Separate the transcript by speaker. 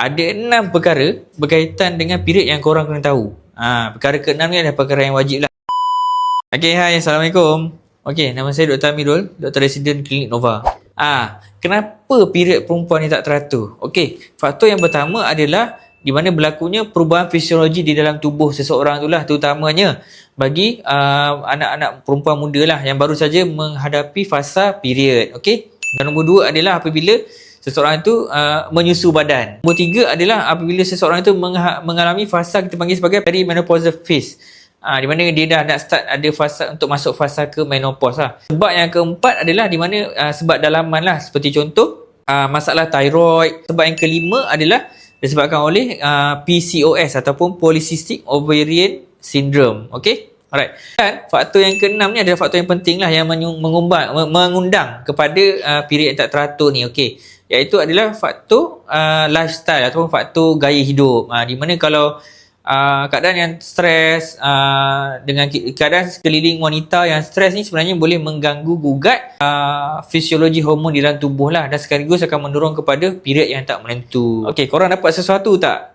Speaker 1: ada 6 perkara berkaitan dengan period yang korang kena tahu. Perkara ke-6 ni adalah perkara yang wajib lah. Okay, hai, Assalamualaikum. Okay, nama saya Dr. Amirul, Dr. Resident Klinik Nova. Kenapa period perempuan ni tak teratur? Okay, faktor yang pertama adalah di mana berlakunya perubahan fisiologi di dalam tubuh seseorang tu lah, terutamanya bagi anak-anak perempuan muda lah yang baru saja menghadapi fasa period. Okay, dan nombor 2 adalah apabila seseorang itu menyusu badan. Nombor 3 adalah apabila seseorang itu mengalami fasa kita panggil sebagai perimenopausal phase, di mana dia dah nak start ada fasa untuk masuk fasa ke menopause lah. Sebab yang keempat adalah di mana sebab dalaman lah, seperti contoh masalah thyroid. Sebab yang kelima adalah disebabkan oleh PCOS ataupun Polycystic Ovarian Syndrome. Okay? Alright. Dan faktor yang keenam ni adalah faktor yang penting lah, yang mengundang kepada period yang tak teratur ni. Okay. Iaitu adalah faktor lifestyle ataupun faktor gaya hidup. Di mana kalau keadaan yang stres, dengan keadaan sekeliling wanita yang stres ni sebenarnya boleh mengganggu gugat fisiologi hormon di dalam tubuh lah, dan sekaligus akan mendorong kepada period yang tak menentu. Okay, korang dapat sesuatu tak